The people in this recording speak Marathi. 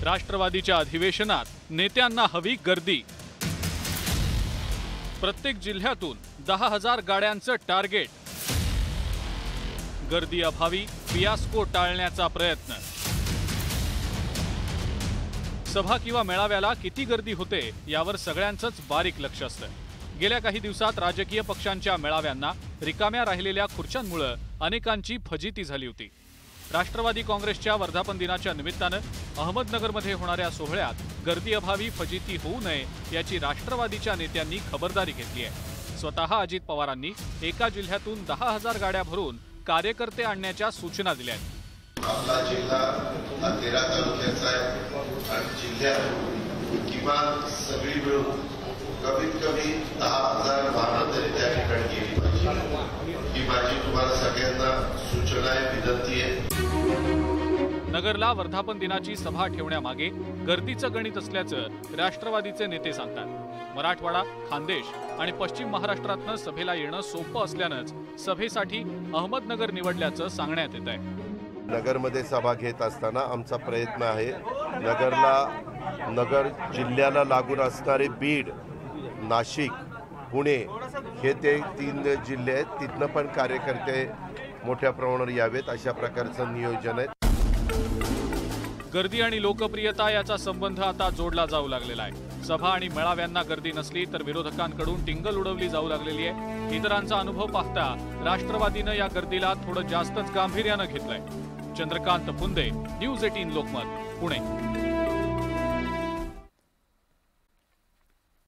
राष्ट्रवादीच्या अधिवेशनात नेत्यांना हवी गर्दी। प्रत्येक जिल्ह्यातून 10,000 गाड्यांचं टार्गेट। गर्दी अभावी फियास्को टाळण्याचा प्रयत्न। सभा किंवा मेळाव्याला किती गर्दी होते यावर सगळ्यांचंच बारीक लक्ष असतं। गेल्या काही दिवसात राजकीय पक्षांच्या मेळाव्यांना रिकाम्या राहिलेल्या खुर्च्यांमुळे अनेकांची फजिती झाली होती। राष्ट्रवादी काँग्रेसच्या वर्धापन दिनाच्या निमित्तानं अहमदनगरमध्ये होणाऱ्या सोहळ्यात गर्दी अभावी फजिती होऊ नये याची राष्ट्रवादीच्या नेत्यांनी खबरदारी घेतली आहे। स्वतः अजित पवारांनी एका जिल्ह्यातून 10,000 गाड्या भरून कार्यकर्ते आणण्याच्या सूचना दिल्या आहेत। आपला जिल्हा 13 तालुक्याचा आहे आणि जिल्ह्यात किमान सगळी मिळून कमीत कमी 10,000 वाहनं तरी त्या ठिकाणी गेली पाहिजे। ही माझी तुम्हाला सगळ्यांना सूचना आहे, विनंती आहे। नगरला वर्धापन दिनाची सभा ठेवण्यामागे गर्दीचं गणित असल्याचं राष्ट्रवादीचे नेते सांगतात। मराठवाडा, खानदेश आणि पश्चिम महाराष्ट्रातनं सभेला येणं सोपं असल्यानंच सभेसाठी अहमदनगर निवडल्याचं सांगण्यात येत आहे। नगरमध्ये सभा घेत असताना आमचा प्रयत्न आहे नगर जिल्ह्याला लागून असणारे बीड, नाशिक, पुणे हे ते 3 जिल्हे आहेत, तिथनं पण कार्यकर्ते मोठ्या प्रमाणावर यावेत अशा प्रकारचं नियोजन आहे। गर्दी आणि लोकप्रियता याचा संबंध आता जोडला जाऊ लागलेला आहे। सभा आणि मेळाव्यांना गर्दी नसली तर विरोधकांकडून टिंगल उडवली जाऊ लागलेली आहे। इतरांचा अनुभव पाहता राष्ट्रवादीनं या गर्दीला थोडं जास्तच गांभीर्यानं घेतलंय। चंद्रकांत फुंदे, न्यूज 18 लोकमत, पुणे।